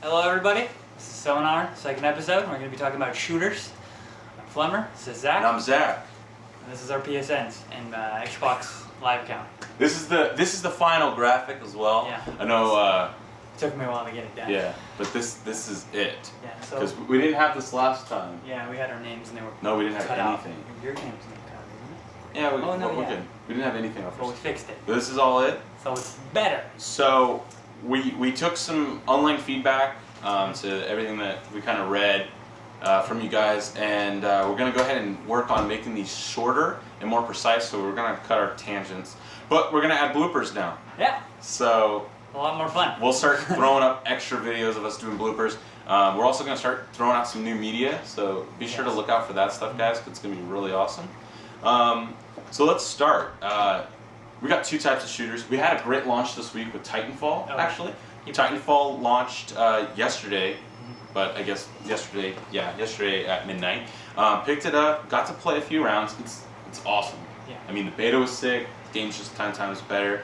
Hello everybody, this is Sonar, second episode. We're going to be talking about shooters. I'm Flemmer, this is Zach. And I'm Zach. And this is our PSNs and Xbox Live account. This is the final graphic as well. Yeah. I know. It took me a while to get it down. Yeah, but this is it. Yeah. So. Because we didn't have this last time. Yeah, we had our names and they were. No, we didn't have cut anything. Out. Your name's not cut, isn't it? Yeah, we're good. We didn't have anything else. But we fixed it. This is all it. So it's better. So we took some online feedback to everything that we kind of read from you guys, and we're gonna go ahead and work on making these shorter and more precise. So we're gonna cut our tangents, but we're gonna add bloopers now. Yeah. So a lot more fun. We'll start throwing up extra videos of us doing bloopers. We're also going to start throwing out some new media, so be sure to look out for that stuff, guys, because it's going to be really awesome. So let's start. We got two types of shooters. We had a great launch this week with Titanfall, actually. Titanfall launched yesterday, but I guess yesterday at midnight. Picked it up, got to play a few rounds. It's awesome. Yeah. I mean, the beta was sick. The game's just 10 times better.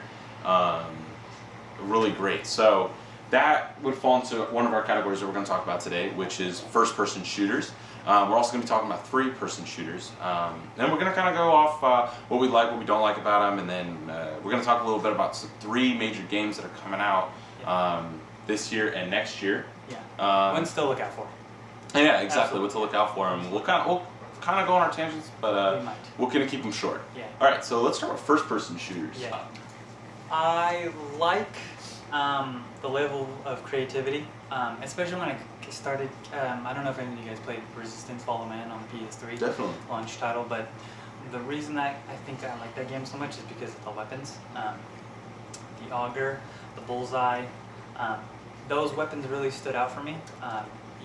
Really great. So that would fall into one of our categories that we're going to talk about today, which is first-person shooters. We're also going to be talking about third-person shooters. Then we're going to kind of go off what we like, what we don't like about them, and then we're going to talk a little bit about some three major games that are coming out this year and next year. Yeah. Ones to look out for. Yeah, exactly. What to look out for them. We'll kind of go on our tangents, but we're going to keep them short. Yeah. All right. So let's start with first-person shooters. Yeah. I like the level of creativity, especially when I started. I don't know if any of you guys played Resistance: Fall of Man on the PS3. Definitely. Launch title, but the reason I think I like that game so much is because of the weapons. The auger, the bullseye, those weapons really stood out for me.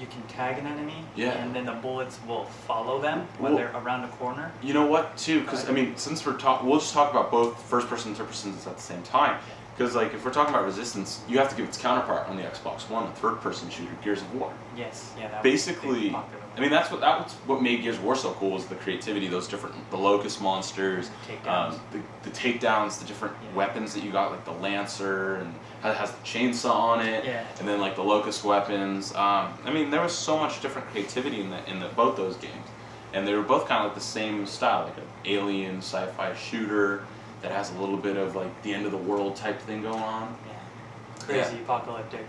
You can tag an enemy, and then the bullets will follow them when they're around a corner. You know what, too? Because I mean, since we'll just talk about both first-person and third-person at the same time. Because like, if we're talking about Resistance, you have to give its counterpart on the Xbox One, a third-person shooter, Gears of War. Yes, yeah. That basically, I mean, that's what made Gears of War so cool, was the creativity, the locust monsters, the takedowns, the different weapons that you got, like the Lancer, and it has the chainsaw on it, and then like the locust weapons. I mean, there was so much different creativity in both those games, and they were both kind of like the same style, like an alien sci-fi shooter that has a little bit of like the end of the world type thing going on. Yeah. Crazy apocalyptic,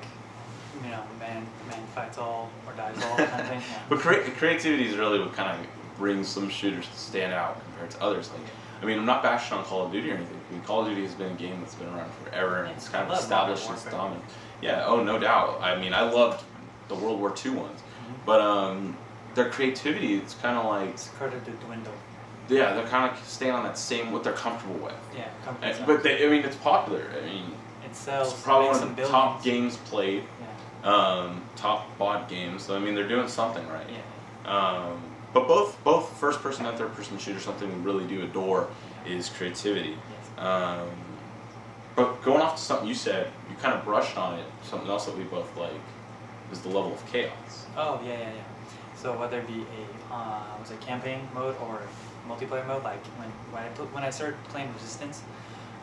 man fights all or dies all kind of thing. Yeah. But creativity is really what kind of brings some shooters to stand out compared to others. Like, I mean, I'm not bashing on Call of Duty or anything. I mean, Call of Duty has been a game that's been around forever, and it's kind of established its dominance. Yeah, oh, no doubt. I mean, I loved the World War II ones, but their creativity, it's kind of like... It's started to dwindle. Yeah, they're kind of staying on that same, what they're comfortable with. Yeah, comfortable. But I mean, it's popular. I mean, it sells. It's probably one of the top games played. Yeah. Top bought games. So I mean, they're doing something right. Yeah. But both first-person and third-person shooters, something we really do adore is creativity. Yes. But going off to something you said, you kind of brushed on it. Something else that we both like is the level of chaos. Oh yeah. So whether it be a campaign mode or multiplayer mode, like when I started playing Resistance,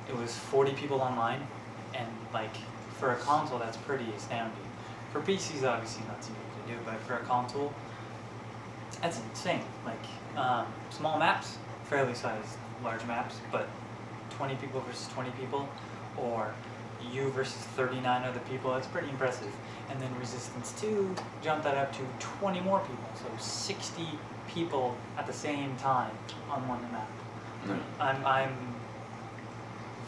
it was 40 people online, and like for a console that's pretty astounding. For PCs, obviously not too easy to do, but for a console, that's insane. Like small maps, fairly sized large maps, but 20 people versus 20 people, or you versus 39 other people, that's pretty impressive. And then Resistance 2 jumped that up to 20 more people, so 60 people at the same time on one map. I'm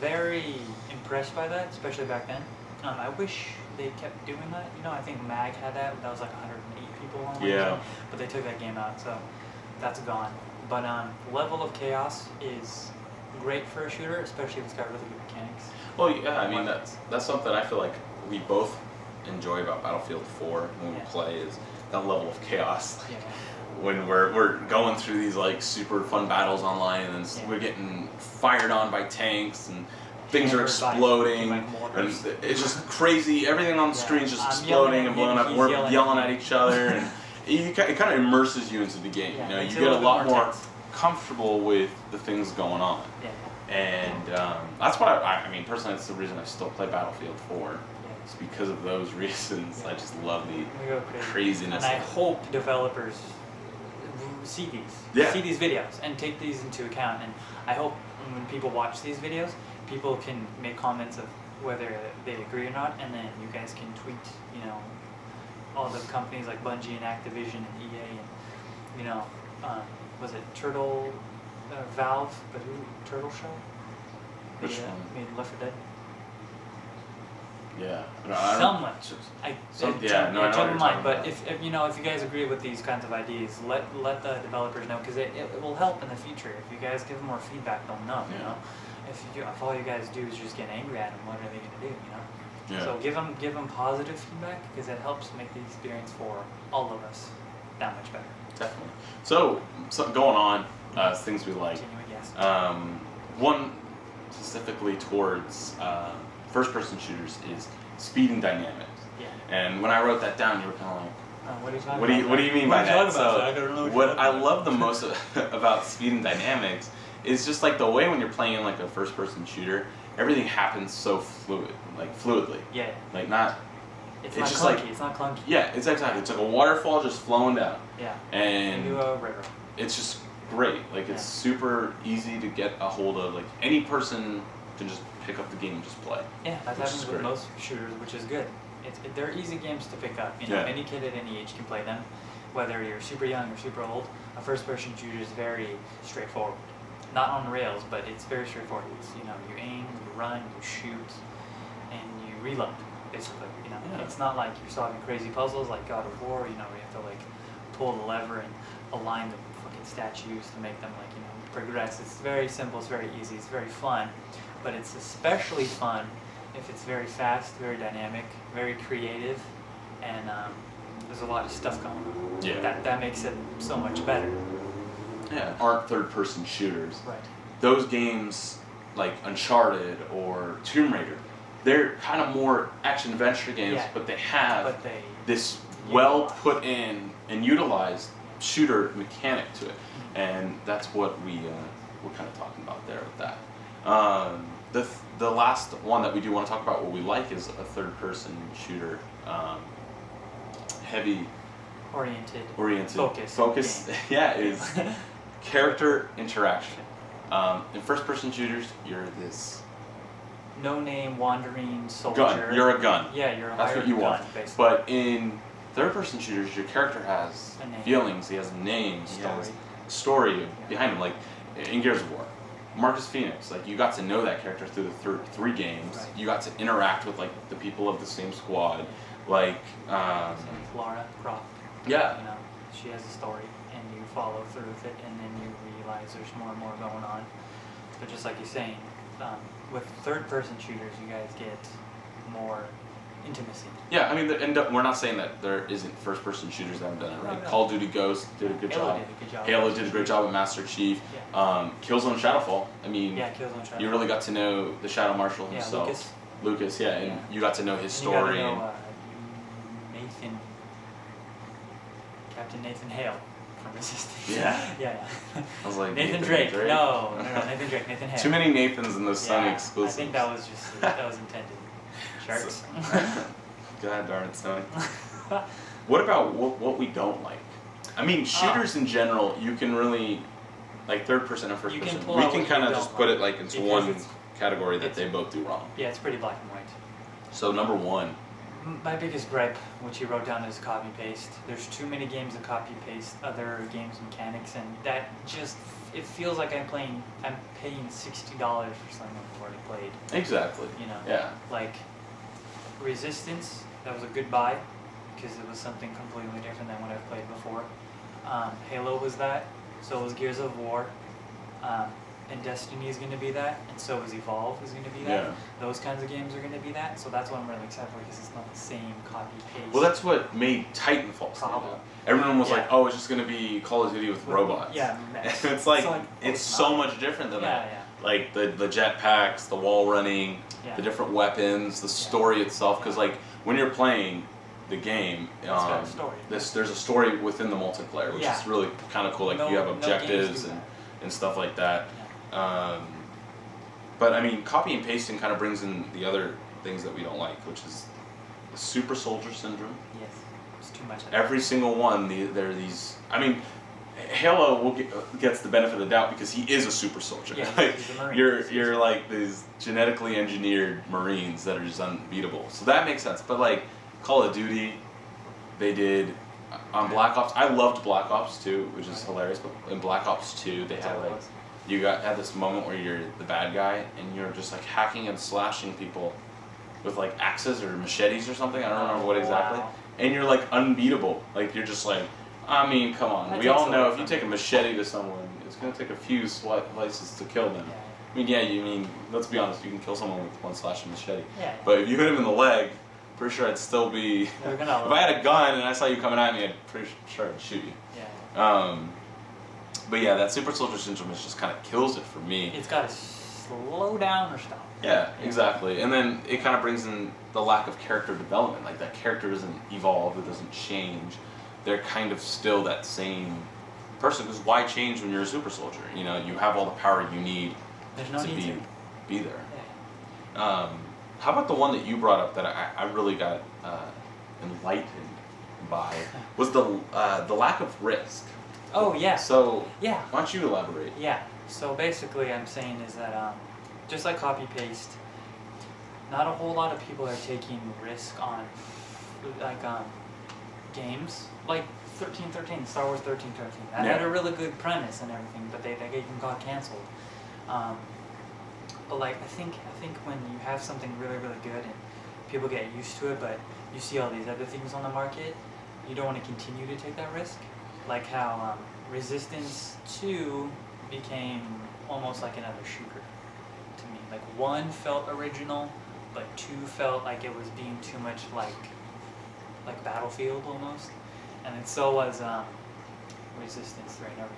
very impressed by that, especially back then. I wish they kept doing that. I think MAG had that. That was like 108 people on one game, but they took that game out, so that's gone. But level of chaos is great for a shooter, especially if it's got really good mechanics. Well, yeah, I mean, that's something I feel like we both enjoy about Battlefield 4 when we play, is that level of chaos. Yeah. When we're going through these like super fun battles online, and then we're getting fired on by tanks, and things are exploding, and it's just crazy. Everything on the screen is just exploding and blowing up. We're yelling at each other, and it kind of immerses you into the game. You get a lot more comfortable with the things going on. Yeah. And that's what I mean, personally, that's the reason I still play Battlefield 4. It's because of those reasons. Yeah. I just love the We go crazy. craziness. And I of it. hope developers see these videos and take these into account. And I hope when people watch these videos, people can make comments of whether they agree or not, and then you guys can tweet, you know, all the companies like Bungie and Activision and EA and, you know, was it Valve, but who, Turtle Shell? Which Yeah, one? made Left 4 Dead. Yeah. No, I don't- Someone. I Jumped know what my you're mind, talking but about. if you know, if you guys agree with these kinds of ideas, let the developers know, because it will help in the future. If you guys give them more feedback, they'll know. You Yeah. know, if all you guys do is just get angry at them, what are they gonna do? You know. Yeah. So give them positive feedback, because it helps make the experience for all of us that much better. Definitely. So going on, things we like. Continuing, yes. One specifically towards first-person shooters is speed and dynamics. Yeah. And when I wrote that down, you were kind of like, What are you talking what do you mean What by are you that? talking about? So I don't know what what you're I talking about. love the most about speed and dynamics is just like the way when you're playing like a first-person shooter, everything happens so fluidly. Yeah. Like not. It's It's not just clunky. like- It's not clunky. Yeah, it's exactly. It's like a waterfall just flowing down, Yeah. and Into a river. it's just great. Like it's super easy to get a hold of. Like any person can just pick up the game and just play. Yeah, that Which is happens with great. most shooters, which is good. They're easy games to pick up. You know, Yeah. any kid at any age can play them, whether you're super young or super old. A first-person shooter is very straightforward. Not on rails, but it's very straightforward. It's, you know, you aim, you run, you shoot, and you reload. Basically, you know, Yeah. it's not like you're solving crazy puzzles like God of War. You know, where you have to like pull the lever and align the fucking statues to make them like, you know, progress. It's very simple. It's very easy. It's very fun, but it's especially fun if it's very fast, very dynamic, very creative, and there's a lot of stuff going on. Yeah. That makes it so much better. Yeah, aren't third-person shooters. Right. Those games like Uncharted or Tomb Raider, they're kind of more action-adventure games, Yeah. but they have But they this well put in and utilized shooter mechanic to it, and that's what we're kind of talking about there with that. The last one that we do want to talk about, what we like, is a third-person shooter, heavy oriented focus. game. Yeah, is character interaction. In first-person shooters, you're this No name wandering soldier. gun. You're a gun. Yeah, you're a That's what hired you gun, want. basically. But in third-person shooters, your character has A name. feelings. He has a name. He Story. has a story behind him. Like in Gears of War, Marcus Phoenix. Like you got to know that character through the three games. Right. You got to interact with like the people of the same squad. Like So Lara Croft. yeah. You know, she has a story, and you follow through with it, and then you realize there's more and more going on. But just like you're saying, with third-person shooters, you guys get more intimacy. Yeah, I mean, and we're not saying that there isn't first-person shooters that haven't done it right. No. Call of Duty Ghost did a good Halo job. did a good job. Halo did a great job with Master Chief. Yeah. Killzone Shadowfall. I mean, Yeah, Killzone Shadow. you really got to know the Shadow Marshal Yeah, himself. Lucas. Yeah, and Yeah. you got to know his And you gotta story. know, Captain Nathan Hale from Resistance. Yeah. yeah. I was like, Nathan Drake. No, Nathan Drake. Nathan Hale. Too many Nathans in those Sony Yeah, exclusives. I think that was just that was intended. Sharks. God darn it, Sony. What about what we don't like? I mean, shooters in general, you can really, like third person and first You can person, pull we out can what you kind of don't just put like, it like into because one it's- category that it's- they both do wrong. Yeah, it's pretty black and white. So number one, My biggest gripe, which you wrote down, is copy paste. There's too many games that copy paste other games mechanics, and that just it feels like I'm paying $60 for something I've already played. exactly. You know. Yeah. Like Resistance, that was a good buy because it was something completely different than what I've played before. Halo was that, so was Gears of War, and Destiny is going to be that, and so is Evolve is going to be that. Yeah. Those kinds of games are going to be that, so that's what I'm really excited for because it's not the same copy paste. Well, that's what made Titanfall stand Problem. out. Everyone was Yeah. like, "Oh, it's just gonna be Call of Duty with robots." Yeah, And it's like it's so not. much different than Yeah, that. yeah. Like the jetpacks, the wall running, Yeah. the different weapons, the story itself. Because like when you're playing the game, It's got a story. there's a story within the multiplayer, which Yeah. is really kind of cool. Like No- you have no games objectives do and stuff like that. Yeah. But I mean, copy and pasting kind of brings in the other things that we don't like, which is Super Soldier Syndrome. Yes, it's too much. Every single one, there are these. I mean, Halo gets the benefit of the doubt because he is a super soldier. Yeah, Like, he's a Marine. you're like these genetically engineered Marines that are just unbeatable. So that makes sense. But like Call of Duty, they did on Black Ops. I loved Black Ops 2, which is hilarious. But in Black Ops 2, they had like had this moment where you're the bad guy and you're just like hacking and slashing people with like axes or machetes or something. I don't remember what exactly. Wow. And you're like unbeatable. Like you're just like. I mean, come on. That We all takes a know lot if you of take a machete to someone, it's going to take a few slices to kill them. Yeah. I mean, let's be honest, you can kill someone with one slash of machete. Yeah. But if you hit him in the leg, pretty sure I'd still be. If I had a gun and I saw you coming at me, I'd pretty sure I'd shoot you. Yeah. But yeah, that Super Soldier Syndrome just kind of kills it for me. It's got to slow down or stop. Yeah, exactly. And then it kind of brings in the lack of character development. Like that character doesn't evolve, it doesn't change. They're kind of still that same person, because why change when you're a super soldier? You know, you have all the power you need to be there. Yeah. How about the one that you brought up that I really got enlightened by was the lack of risk. Oh yeah. So yeah. Why don't you elaborate? Yeah. So basically, I'm saying is that just like copy paste, not a whole lot of people are taking risk on like games like 1313, Star Wars 1313. That had a really good premise and everything, but they even got canceled. But like I think when you have something really good and people get used to it, but you see all these other things on the market, you don't want to continue to take that risk. Like how Resistance 2 became almost like another shooter to me. Like 1 felt original, but 2 felt like it was being too much like Battlefield almost. And then so was Resistance 3. Never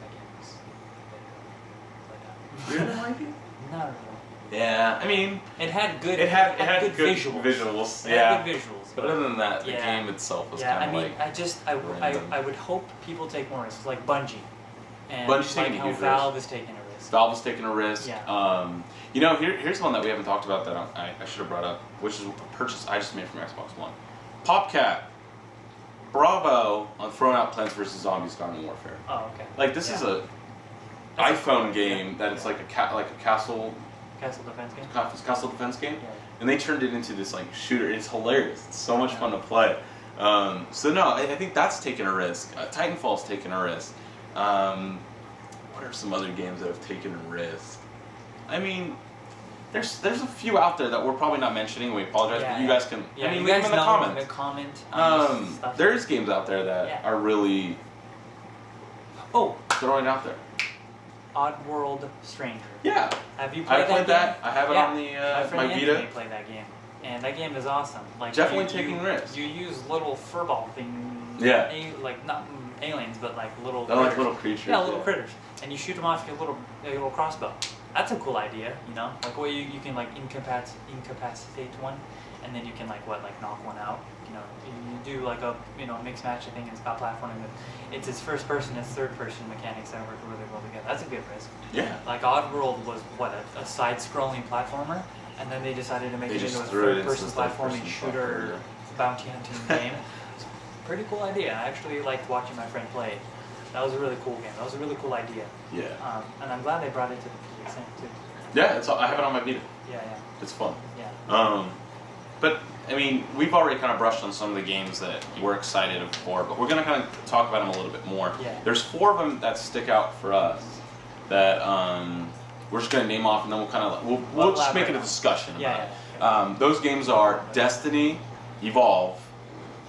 that game was You didn't like it? Not really. Yeah, I mean, it had good good visuals. Visuals. It had good visuals. But other than that, the game itself was kind of like. I would hope people take more risks, like Bungie. And Bungie's like taking a how huge Valve risk. is taking a risk. Valve is taking a risk. Yeah. You know, here's one that we haven't talked about that I should have brought up, which is a purchase I just made from Xbox One. PopCat. Bravo on throwing out Plants vs Zombies Garden Warfare. Oh, okay. Like this is a iPhone game that it's like a castle defense game. Castle defense game, Yeah. and they turned it into this like shooter. It's hilarious. It's so much fun to play. So no, I think that's taking a risk. Titanfall's taking a risk. What are some other games that have taken a risk? I mean, there's a few out there that we're probably not mentioning. We apologize, but you guys can. Yeah, I mean, you leave guys them in the comment. There's games out there that are really throwing it out there. Oddworld Stranger. Yeah. Have you played that? I have it on the my friend my Anthony Vita. played that game, and that game is awesome. Like Definitely taking risks. You use little furball things. Yeah. Like not aliens, but like little. They're like little creatures. Yeah, little critters, and you shoot them off your little crossbow. That's a cool idea, you know. Like where you can like incapacitate one, and then you can like knock one out. You know, you do like a mixed match thing, and it's got platforming. But it's first person and third person mechanics that work really well together. That's a good risk. Yeah. Like Oddworld was a side-scrolling platformer, and then they decided to make it into a third-person platforming shooter bounty hunting game. It's a pretty cool idea. I actually liked watching my friend play it. That was a really cool game. That was a really cool idea. Yeah. And I'm glad they brought it to the PSN too. Yeah, I have it on my Vita. Yeah. It's fun. Yeah. But I mean, we've already kind of brushed on some of the games that we're excited for, but we're gonna kind of talk about them a little bit more. Yeah. There's 4 of them that stick out for us that we're just gonna name off, and then we'll just make it a discussion about it. Yeah. Those games are Destiny, Evolve,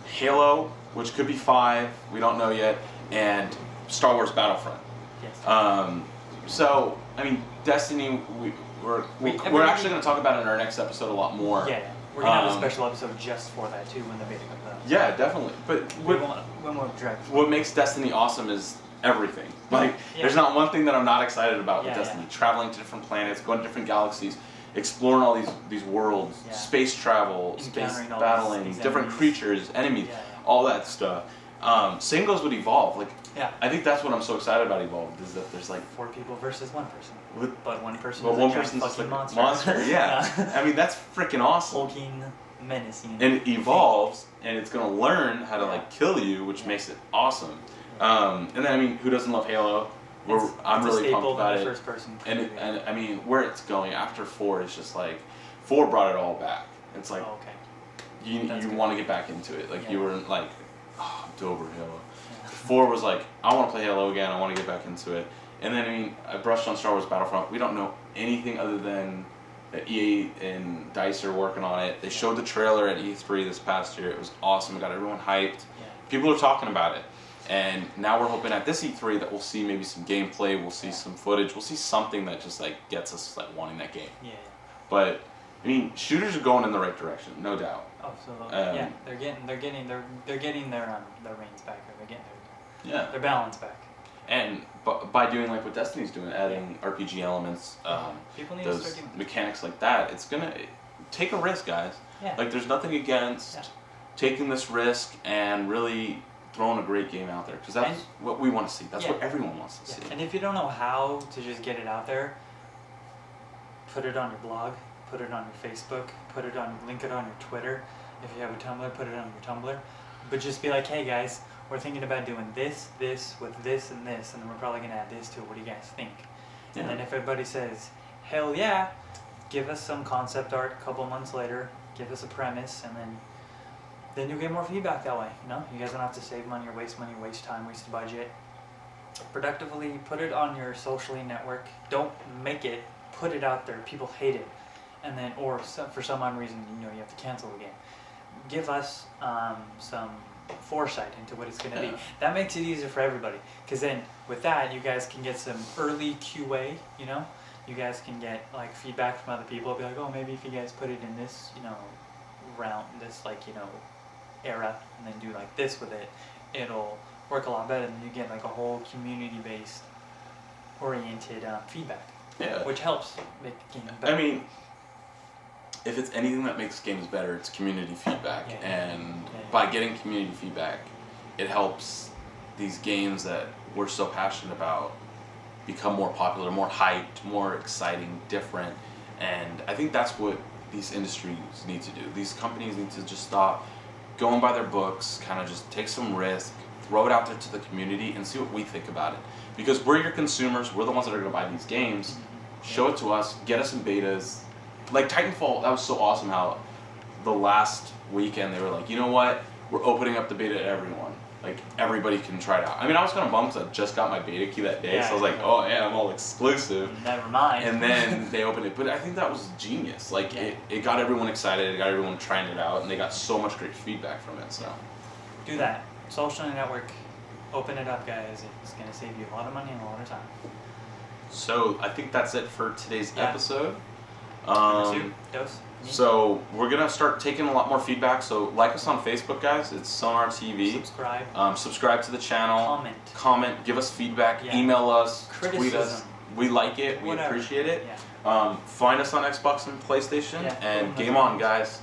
Halo, which could be 5, we don't know yet, and Star Wars Battlefront. Yes. So I mean, Destiny, we're actually going to talk about it in our next episode a lot more. Yeah. We're gonna have a special episode just for that too when the beta comes out. Yeah, definitely. But what makes Destiny awesome is everything. Like, there's not one thing that I'm not excited about with Destiny. Traveling to different planets, going to different galaxies, exploring all these worlds, space travel, space battling, different creatures, enemies, all that stuff. Same goes with Evolve. Like, Yeah. I think that's what I'm so excited about Evolve is that there's like 4 people versus 1 person. But one person but is one a giant person's just fucking like monster. yeah. I mean, that's freaking awesome. Hulking, menacing. And it evolves, and it's gonna learn how to like kill you, which makes it awesome. And then I mean, who doesn't love Halo? I'm really pumped about it. First person. And I mean, where it's going after 4 is just like 4 brought it all back. It's like you want to get back into it. Like you were like, oh, I'm over Halo. 4 was like, I want to play Halo again. I want to get back into it. And then I mean, I brushed on Star Wars Battlefront. We don't know anything other than that EA and DICE are working on it. They showed the trailer at E3 this past year. It was awesome. It got everyone hyped. People are talking about it. And now we're hoping at this E3 that we'll see maybe some gameplay, we'll see some footage, we'll see something that just like gets us like wanting that game. Yeah. But I mean, shooters are going in the right direction, no doubt. Oh, so yeah, they're getting their reins back, or they're getting their balance back. And by doing like what Destiny's doing, adding RPG elements, people need those to start doing mechanics like that, it's gonna take a risk, guys. Yeah. Like there's nothing against taking this risk and really throwing a great game out there, because that's what we want to see. That's what everyone wants to see. And if you don't know how to just get it out there, put it on your blog, put it on your Facebook, link it on your Twitter. If you have a Tumblr, put it on your Tumblr. But just be like, hey guys, we're thinking about doing this with this, and then we're probably gonna add this to it. What do you guys think? Yeah. And then if everybody says, hell yeah, give us some concept art a couple months later, give us a premise, and then you'll get more feedback that way. You know, you guys don't have to save money, waste time, waste budget. Productively put it on your socially network. Don't make it, put it out there. People hate it, and then for some odd reason, you know, you have to cancel the game. Give us some foresight into what it's going to be. That makes it easier for everybody, because then with that you guys can get some early QA. You know, you guys can get like feedback from other people. Be like, oh, maybe if you guys put it in this, you know, round, this like, you know, era, and then do like this with it, it'll work a lot better. And you get like a whole community-based oriented feedback, which helps make the game better. I mean, if it's anything that makes games better, it's community feedback. By getting community feedback, it helps these games that we're so passionate about become more popular, more hyped, more exciting, different. And I think that's what these industries need to do. These companies need to just stop going by their books, kind of just take some risk, throw it out there to the community, and see what we think about it. Because we're your consumers, we're the ones that are going to buy these games. Show it to us, get us some betas. Like Titanfall, that was so awesome how the last weekend they were like, you know what, we're opening up the beta to everyone. Like, everybody can try it out. I mean, I was kind of bummed because I just got my beta key that day, so I was like, oh yeah, I'm all exclusive. Never mind. And then they opened it, but I think that was genius. Like, it got everyone excited, it got everyone trying it out, and they got so much great feedback from it, so. Do that. Social network, open it up, guys. It's going to save you a lot of money and a lot of time. So, I think that's it for today's episode. So we're gonna start taking a lot more feedback. So like us on Facebook, guys. It's Sonar TV. Subscribe to the channel. Comment. Give us feedback. Email us. Tweet us. We like it. We appreciate it. Find us on Xbox and PlayStation. And game on, guys.